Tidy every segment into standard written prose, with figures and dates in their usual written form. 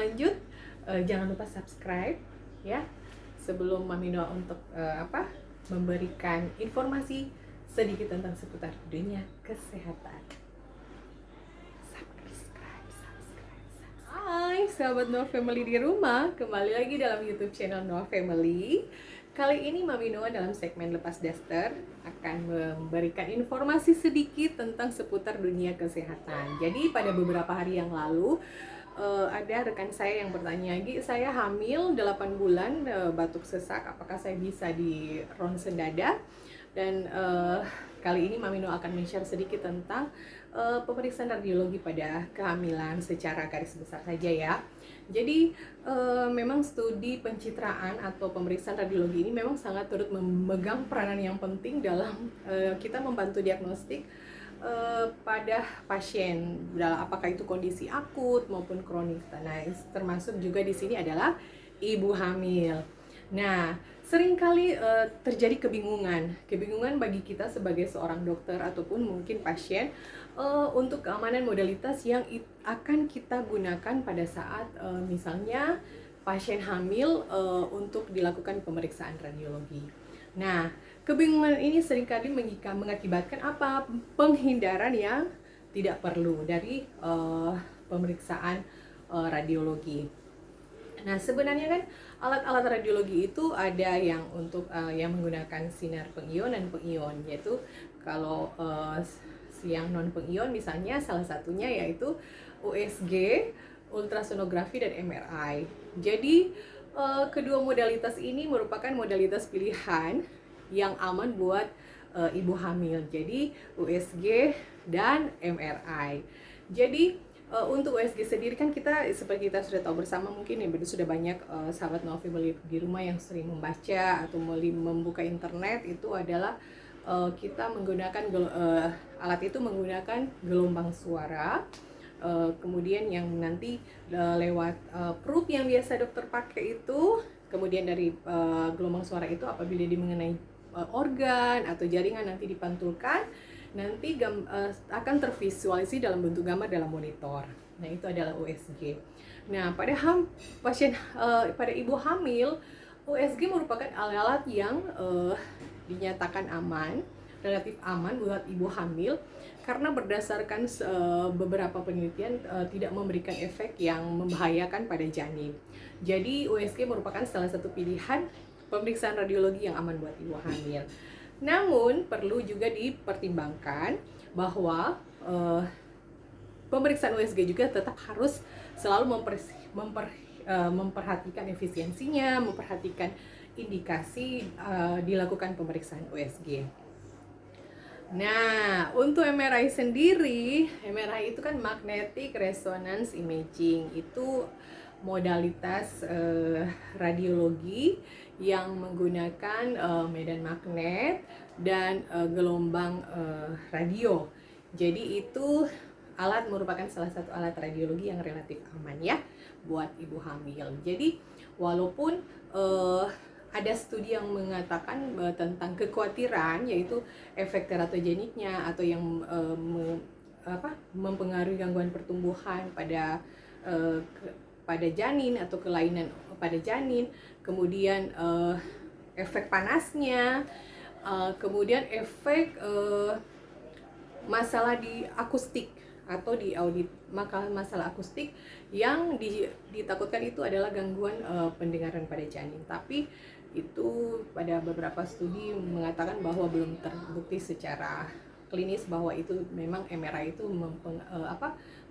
lanjut, jangan lupa subscribe ya. Sebelum Mami Noa untuk memberikan informasi sedikit tentang seputar dunia kesehatan. Subscribe. Hai sahabat Noa Family di rumah, kembali lagi dalam YouTube channel Noa Family. Kali ini Mami Noa dalam segmen Lepas Daster akan memberikan informasi sedikit tentang seputar dunia kesehatan. Jadi pada beberapa hari yang lalu ada rekan saya yang bertanya, "Gi, saya hamil 8 bulan, batuk sesak, apakah saya bisa di ronsen dada?" Dan kali ini Mami Noa akan men-share sedikit tentang pemeriksaan radiologi pada kehamilan secara garis besar saja ya. Jadi memang studi pencitraan atau pemeriksaan radiologi ini memang sangat turut memegang peranan yang penting dalam kita membantu diagnostik pada pasien, apakah itu kondisi akut maupun kronis. Nah, termasuk juga di sini adalah ibu hamil. Nah, seringkali terjadi kebingungan bagi kita sebagai seorang dokter ataupun mungkin pasien untuk keamanan modalitas yang akan kita gunakan pada saat misalnya pasien hamil untuk dilakukan pemeriksaan radiologi. Nah, kebingungan ini seringkali mengakibatkan penghindaran yang tidak perlu dari pemeriksaan radiologi. Nah, sebenarnya kan alat-alat radiologi itu ada yang untuk yang menggunakan sinar pengion dan pengion, yaitu kalau yang non pengion misalnya salah satunya yaitu USG, ultrasonografi dan MRI. Jadi kedua modalitas ini merupakan modalitas pilihan yang aman buat ibu hamil. Jadi USG dan MRI. Jadi untuk USG sendiri kan kita seperti kita sudah tahu bersama, mungkin ya sudah banyak sahabat Noa Family di rumah yang sering membaca atau membuka internet, itu adalah kita menggunakan alat itu menggunakan gelombang suara. Kemudian yang nanti lewat probe yang biasa dokter pakai itu, kemudian dari gelombang suara itu apabila dia mengenai organ atau jaringan nanti dipantulkan, nanti akan tervisualisasi dalam bentuk gambar dalam monitor. Nah, itu adalah USG. Nah, pada ibu hamil, USG merupakan alat-alat yang dinyatakan aman, relatif aman buat ibu hamil, karena berdasarkan beberapa penelitian tidak memberikan efek yang membahayakan pada janin. Jadi USG merupakan salah satu pilihan pemeriksaan radiologi yang aman buat ibu hamil. Namun perlu juga dipertimbangkan bahwa pemeriksaan USG juga tetap harus selalu memperhatikan efisiensinya, memperhatikan indikasi dilakukan pemeriksaan USG. Nah, untuk MRI sendiri, MRI itu kan magnetic resonance imaging, itu modalitas radiologi yang menggunakan medan magnet dan gelombang radio. Jadi itu merupakan salah satu alat radiologi yang relatif aman ya buat ibu hamil. Jadi walaupun ada studi yang mengatakan tentang kekhawatiran, yaitu efek teratogeniknya atau yang mempengaruhi gangguan pertumbuhan pada janin atau kelainan pada janin, kemudian efek panasnya, kemudian efek masalah di akustik atau di audit, masalah akustik yang ditakutkan itu adalah gangguan pendengaran pada janin. Tapi itu pada beberapa studi mengatakan bahwa belum terbukti secara klinis bahwa itu memang MRI itu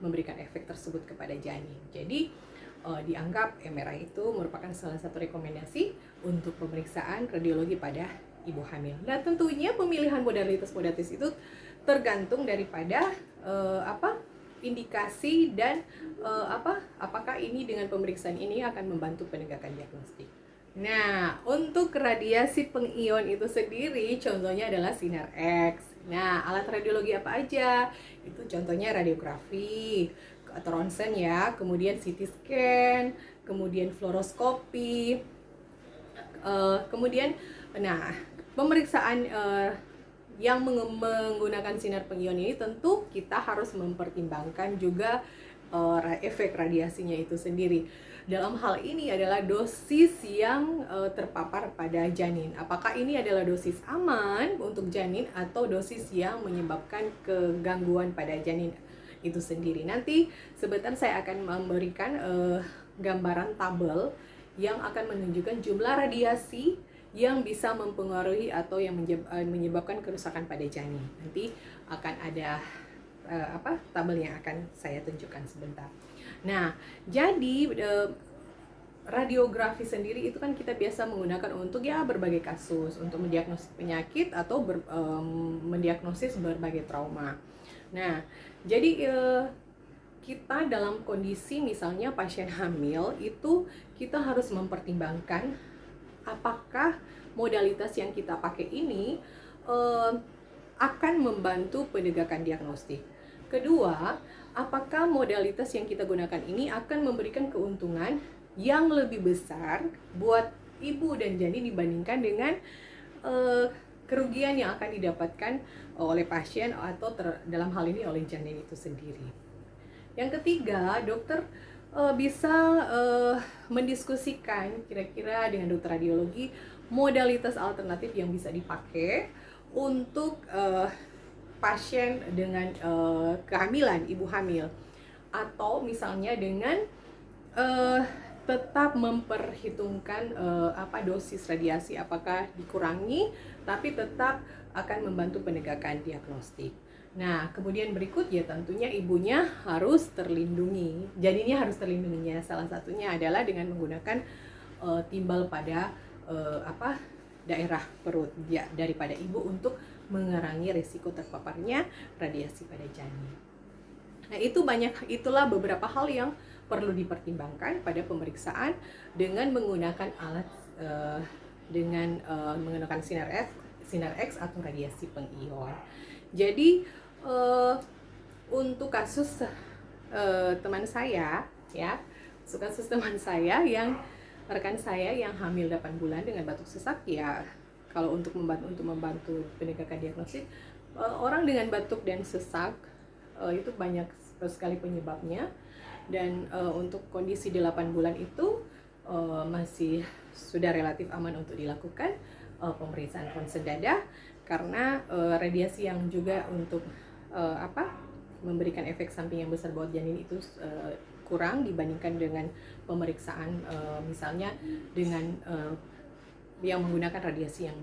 memberikan efek tersebut kepada janin. Jadi dianggap MRI itu merupakan salah satu rekomendasi untuk pemeriksaan radiologi pada ibu hamil. Nah, tentunya pemilihan modalitas itu tergantung daripada indikasi dan apakah ini dengan pemeriksaan ini akan membantu penegakan diagnostik. Nah, untuk radiasi pengion itu sendiri contohnya adalah sinar X. Nah, alat radiologi apa aja? Itu contohnya radiografi, ronsen ya, kemudian CT scan, kemudian fluoroskopi, kemudian pemeriksaan yang menggunakan sinar pengion ini tentu kita harus mempertimbangkan juga efek radiasinya itu sendiri. Dalam hal ini adalah dosis yang terpapar pada janin. Apakah ini adalah dosis aman untuk janin atau dosis yang menyebabkan kegangguan pada janin itu sendiri. Nanti sebentar saya akan memberikan gambaran tabel yang akan menunjukkan jumlah radiasi yang bisa mempengaruhi atau yang menyebabkan kerusakan pada janin. Nanti akan ada tabel yang akan saya tunjukkan sebentar. Nah, jadi radiografi sendiri itu kan kita biasa menggunakan untuk ya berbagai kasus, untuk mendiagnosis penyakit atau mendiagnosis berbagai trauma. Nah, jadi kita dalam kondisi misalnya pasien hamil itu kita harus mempertimbangkan apakah modalitas yang kita pakai ini akan membantu penegakan diagnostik. Kedua, apakah modalitas yang kita gunakan ini akan memberikan keuntungan yang lebih besar buat ibu dan janin dibandingkan dengan kerugian yang akan didapatkan oleh pasien atau dalam hal ini oleh janin itu sendiri. Yang ketiga, dokter bisa mendiskusikan kira-kira dengan dokter radiologi modalitas alternatif yang bisa dipakai untuk pasien dengan kehamilan, ibu hamil, atau misalnya dengan tetap memperhitungkan dosis radiasi, apakah dikurangi tapi tetap akan membantu penegakan diagnostik. Nah, kemudian berikut ya tentunya ibunya harus terlindungi, janinnya harus terlindunginya. Salah satunya adalah dengan menggunakan timbal pada daerah perut ya, daripada ibu untuk mengurangi risiko terpaparnya radiasi pada janin. Nah, itulah beberapa hal yang perlu dipertimbangkan pada pemeriksaan dengan menggunakan alat menggunakan sinar X atau radiasi pengion. Jadi untuk kasus teman saya ya, rekan saya yang hamil 8 bulan dengan batuk sesak ya, kalau untuk membantu penegakan diagnosis orang dengan batuk dan sesak itu banyak sekali penyebabnya, dan untuk kondisi 8 bulan itu masih sudah relatif aman untuk dilakukan pemeriksaan ronsen dada, karena radiasi yang juga untuk memberikan efek samping yang besar buat janin itu kurang dibandingkan dengan pemeriksaan misalnya dengan yang menggunakan radiasi yang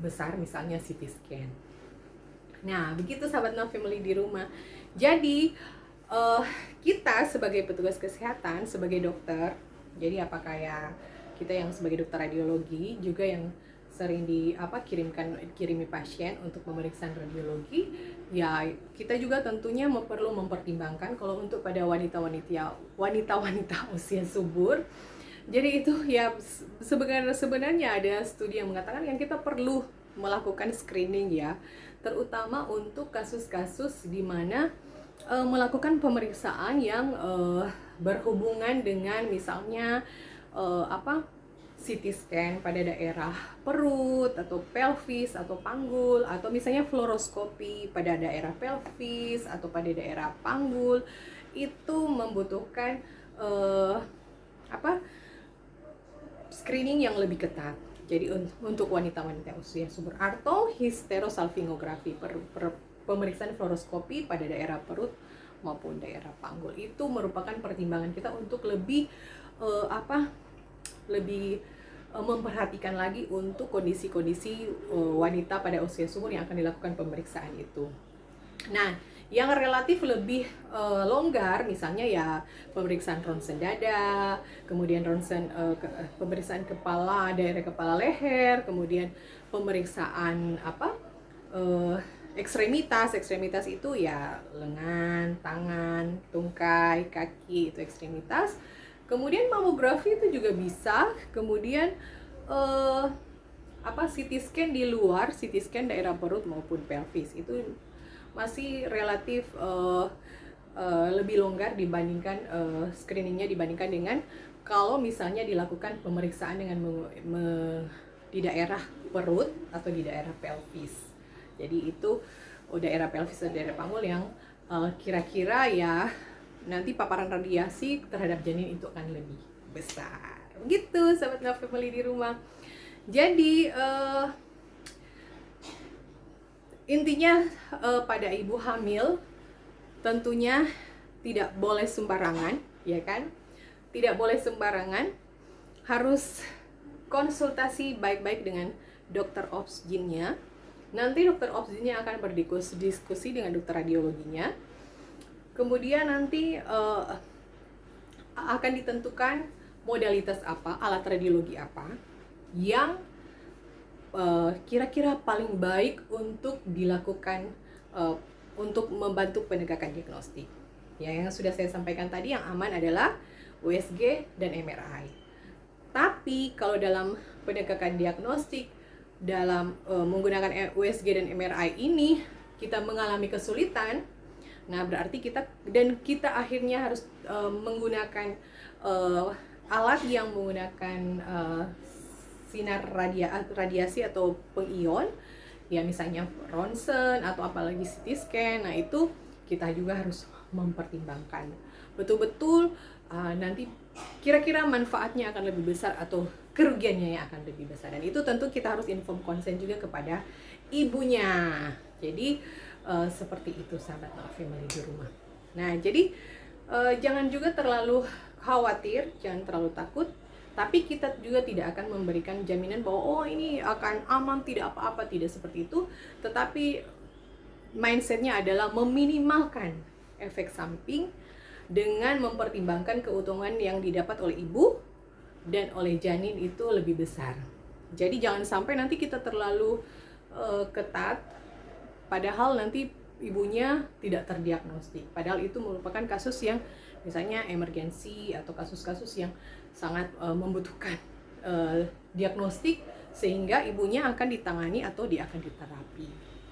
besar, misalnya CT scan. Nah, begitu sahabat No Family di rumah. Jadi kita sebagai petugas kesehatan, sebagai dokter, jadi apakah ya kita yang sebagai dokter radiologi juga yang sering kirimi pasien untuk pemeriksaan radiologi, ya kita juga tentunya perlu mempertimbangkan kalau untuk pada wanita-wanita usia subur. Jadi itu ya sebenarnya ada studi yang mengatakan yang kita perlu melakukan screening ya, terutama untuk kasus-kasus di mana melakukan pemeriksaan yang berhubungan dengan misalnya CT scan pada daerah perut atau pelvis atau panggul, atau misalnya fluoroskopi pada daerah pelvis atau pada daerah panggul. Itu membutuhkan screening yang lebih ketat. Jadi untuk wanita-wanita usia subur atau hysterosalpingografi, pemeriksaan fluoroskopi pada daerah perut maupun daerah panggul, itu merupakan pertimbangan kita untuk lebih memperhatikan lagi untuk kondisi-kondisi wanita pada usia subur yang akan dilakukan pemeriksaan itu. Nah, yang relatif lebih longgar misalnya ya pemeriksaan ronsen dada, kemudian pemeriksaan kepala, daerah kepala leher, kemudian pemeriksaan ekstremitas itu ya lengan, tangan, tungkai, kaki, itu ekstremitas. Kemudian mamografi itu juga bisa, kemudian CT scan di luar, CT scan daerah perut maupun pelvis itu masih relatif lebih longgar dibandingkan screeningnya dibandingkan dengan kalau misalnya dilakukan pemeriksaan dengan di daerah perut atau di daerah pelvis. Jadi itu daerah pelvis dan daerah panggul yang kira-kira ya nanti paparan radiasi terhadap janin itu akan lebih besar. Begitu sahabat No Family di rumah. Jadi intinya pada ibu hamil tentunya tidak boleh sembarangan, ya kan? Tidak boleh sembarangan, harus konsultasi baik-baik dengan dokter obsginnya. Nanti dokter obsginnya akan berdiskusi dengan dokter radiologinya. Kemudian nanti akan ditentukan modalitas apa, alat radiologi apa yang kira-kira paling baik untuk dilakukan untuk membantu penegakan diagnostik. Ya, yang sudah saya sampaikan tadi, yang aman adalah USG dan MRI. Tapi kalau dalam penegakan diagnostik, dalam menggunakan USG dan MRI ini kita mengalami kesulitan, nah berarti kita akhirnya harus menggunakan alat yang menggunakan sinar radiasi atau pengion, ya misalnya ronsen atau apalagi CT scan. Nah itu kita juga harus mempertimbangkan betul-betul nanti kira-kira manfaatnya akan lebih besar atau kerugiannya yang akan lebih besar, dan itu tentu kita harus inform konsen juga kepada ibunya. Jadi seperti itu sahabat No Family di rumah. Nah jadi jangan juga terlalu khawatir, jangan terlalu takut, tapi kita juga tidak akan memberikan jaminan bahwa oh ini akan aman, tidak apa-apa, tidak seperti itu. Tetapi mindsetnya adalah meminimalkan efek samping dengan mempertimbangkan keuntungan yang didapat oleh ibu dan oleh janin itu lebih besar. Jadi jangan sampai nanti kita terlalu ketat, padahal nanti ibunya tidak terdiagnostik. Padahal itu merupakan kasus yang misalnya emergensi atau kasus-kasus yang sangat membutuhkan diagnostik, sehingga ibunya akan ditangani atau dia akan diterapi.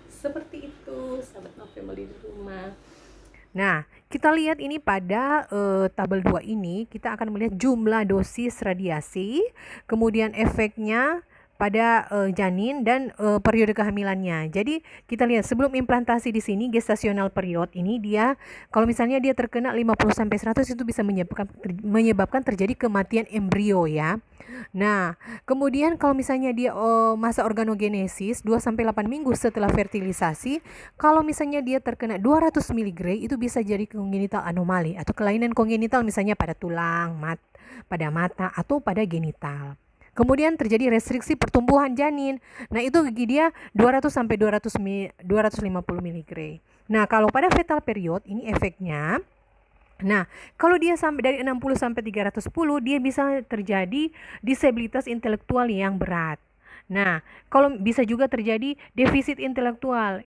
Seperti itu sahabat No Family di rumah. Nah, kita lihat ini pada tabel 2 ini, kita akan melihat jumlah dosis radiasi, kemudian efeknya pada janin dan periode kehamilannya. Jadi kita lihat sebelum implantasi di sini gestational period ini dia kalau misalnya dia terkena 50 sampai 100 itu bisa menyebabkan terjadi kematian embrio ya. Nah, kemudian kalau misalnya dia masa organogenesis 2 sampai 8 minggu setelah fertilisasi, kalau misalnya dia terkena 200 mg itu bisa jadi congenital anomali atau kelainan kongenital misalnya pada tulang, pada mata atau pada genital. Kemudian terjadi restriksi pertumbuhan janin. Nah, itu gigi dia 200 sampai 250 mg. Nah, kalau pada fetal period ini efeknya, nah, kalau dia sampai dari 60 sampai 310, dia bisa terjadi disabilitas intelektual yang berat. Nah, kalau bisa juga terjadi defisit intelektual.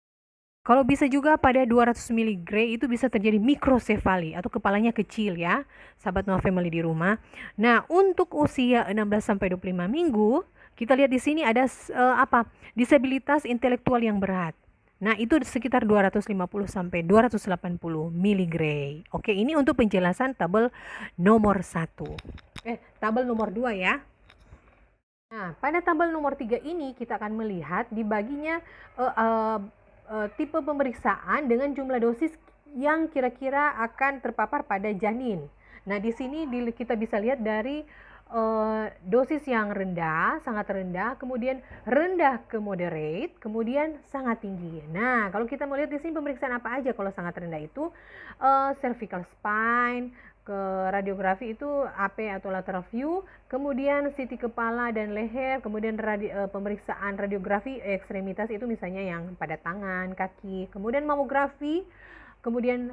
Kalau bisa juga pada 200 mg itu bisa terjadi mikrosefali atau kepalanya kecil ya, sahabat No Family di rumah. Nah, untuk usia 16 sampai 25 minggu, kita lihat di sini ada disabilitas intelektual yang berat. Nah, itu sekitar 250 sampai 280 mg. Oke, ini untuk penjelasan tabel nomor 1. Tabel nomor 2 ya. Nah, pada tabel nomor 3 ini kita akan melihat dibaginya tipe pemeriksaan dengan jumlah dosis yang kira-kira akan terpapar pada janin. Nah, di sini kita bisa lihat dari dosis yang rendah, sangat rendah, kemudian rendah ke moderate, kemudian sangat tinggi. Nah, kalau kita mau lihat di sini pemeriksaan apa aja kalau sangat rendah itu cervical spine, ke radiografi itu AP atau lateral view, kemudian CT kepala dan leher, kemudian pemeriksaan radiografi ekstremitas itu misalnya yang pada tangan, kaki, kemudian mamografi, kemudian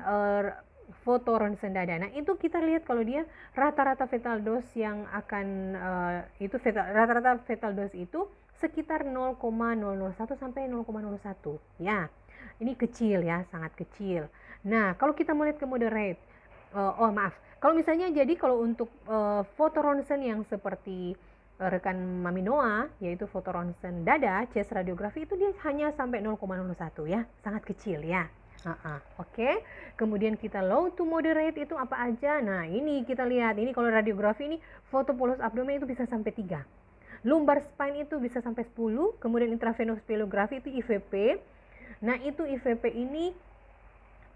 foto ronsen dada. Nah, itu kita lihat kalau dia rata-rata fetal dose yang akan rata-rata fetal dose itu sekitar 0,001 sampai 0,01 ya. Ini kecil ya, sangat kecil. Nah, kalau kita melihat ke moderate, kalau misalnya jadi kalau untuk foto ronsen yang seperti rekan Mami Noah, yaitu foto ronsen dada, chest radiografi itu dia hanya sampai 0,01 ya, sangat kecil ya. Oke. Kemudian kita low to moderate itu apa aja? Nah, ini kita lihat, ini kalau radiografi ini foto polos abdomen itu bisa sampai 3. Lumbar spine itu bisa sampai 10, kemudian intravenous speleografi itu IVP. Nah, itu IVP ini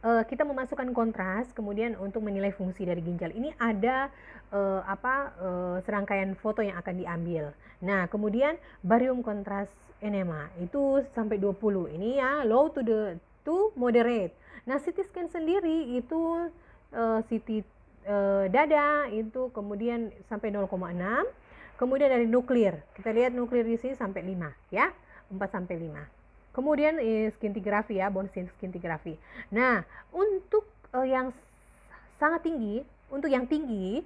kita memasukkan kontras, kemudian untuk menilai fungsi dari ginjal ini ada serangkaian foto yang akan diambil. Nah, kemudian barium kontras enema itu sampai 20. Ini ya low to moderate. Nah, CT scan sendiri itu CT dada itu kemudian sampai 0,6. Kemudian dari nuklir, kita lihat nuklir di sini sampai 5 ya, 4 sampai 5. Kemudian scintigraphy ya, bone scintigraphy. Nah, untuk yang sangat tinggi, untuk yang tinggi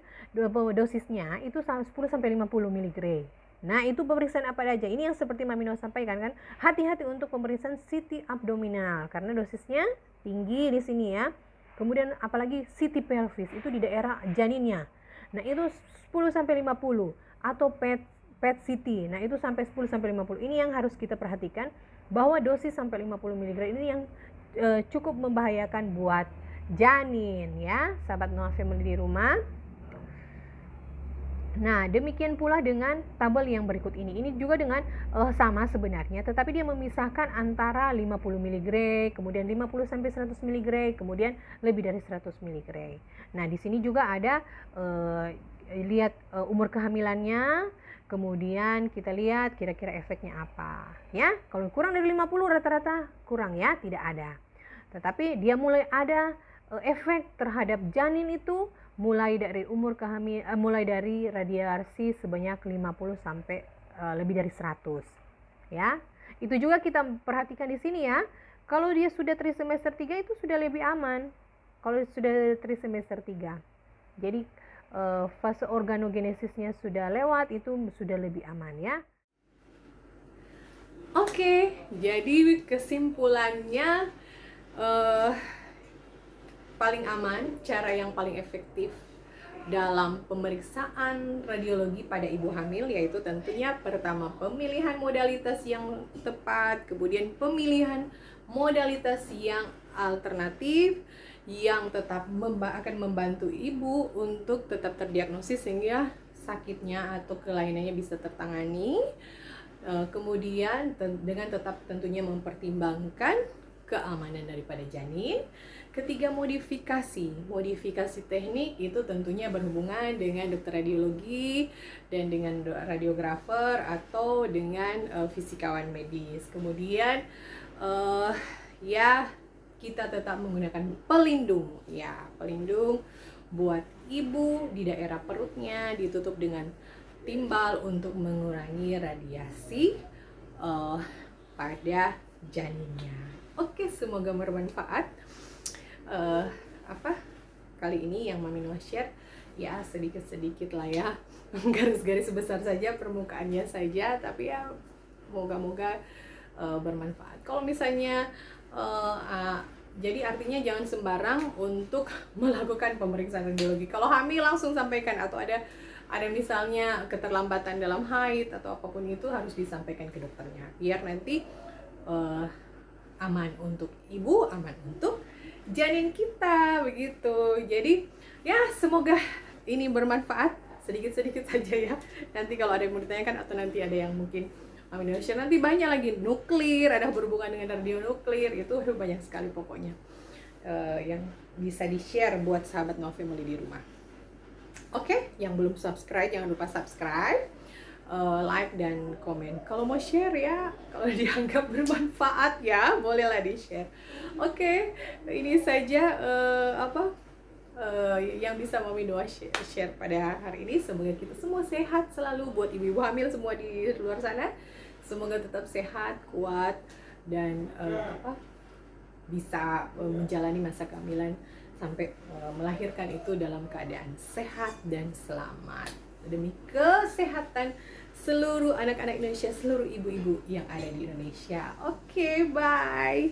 dosisnya itu 10 sampai 50 mg. Nah, itu pemeriksaan apa aja? Ini yang seperti Mami Noah sampaikan kan, hati-hati untuk pemeriksaan CT abdominal karena dosisnya tinggi di sini ya. Kemudian apalagi CT pelvis itu di daerah janinnya. Nah, itu 10 sampai 50 atau PET CT. Nah, itu sampai 10 sampai 50. Ini yang harus kita perhatikan bahwa dosis sampai 50 mg ini yang cukup membahayakan buat janin ya, sahabat Noah Family di rumah. Nah, demikian pula dengan tabel yang berikut ini. Ini juga dengan sama sebenarnya, tetapi dia memisahkan antara 50 mg, kemudian 50 sampai 100 mg, kemudian lebih dari 100 mg. Nah, di sini juga ada lihat umur kehamilannya, kemudian kita lihat kira-kira efeknya apa. Ya, kalau kurang dari 50 rata-rata kurang ya, tidak ada. Tetapi dia mulai ada efek terhadap janin itu mulai dari mulai dari radiasi sebanyak 50 sampai lebih dari 100 ya. Itu juga kita perhatikan di sini ya. Kalau dia sudah trimester 3 itu sudah lebih aman. Kalau sudah trimester 3. Jadi fase organogenesisnya sudah lewat, itu sudah lebih aman ya. Oke, jadi kesimpulannya paling aman, cara yang paling efektif dalam pemeriksaan radiologi pada ibu hamil yaitu tentunya pertama pemilihan modalitas yang tepat, kemudian pemilihan modalitas yang alternatif yang tetap akan membantu ibu untuk tetap terdiagnosis sehingga sakitnya atau kelainannya bisa tertangani. Kemudian dengan tetap tentunya mempertimbangkan keamanan daripada janin. Ketiga, modifikasi teknik itu tentunya berhubungan dengan dokter radiologi dan dengan radiografer atau dengan fisikawan medis. Kemudian ya kita tetap menggunakan pelindung buat ibu di daerah perutnya, ditutup dengan timbal untuk mengurangi radiasi pada janinnya. Oke, semoga bermanfaat. Kali ini yang Mami Noah share ya sedikit-sedikit lah ya, garis-garis besar saja, permukaannya saja, tapi ya moga-moga bermanfaat. Kalau misalnya jadi artinya jangan sembarang untuk melakukan pemeriksaan radiologi. Kalau hamil langsung sampaikan, atau ada misalnya keterlambatan dalam haid atau apapun itu harus disampaikan ke dokternya biar nanti aman untuk ibu, aman untuk janin kita begitu. Jadi ya semoga ini bermanfaat sedikit-sedikit saja ya. Nanti kalau ada yang mau ditanyakan atau nanti ada yang mungkin Indonesia nanti banyak lagi nuklir, ada berhubungan dengan radionuklir, itu banyak sekali pokoknya yang bisa di-share buat sahabat Noah Family di rumah. Oke, yang belum subscribe jangan lupa subscribe, like dan komen. Kalau mau share ya, kalau dianggap bermanfaat ya, bolehlah di-share. Oke, ini saja yang bisa Mami Noah share pada hari ini. Semoga kita semua sehat selalu, buat ibu-ibu hamil semua di luar sana. Semoga tetap sehat, kuat, dan bisa menjalani masa kehamilan sampai melahirkan itu dalam keadaan sehat dan selamat, demi kesehatan seluruh anak-anak Indonesia, seluruh ibu-ibu yang ada di Indonesia. Oke, bye.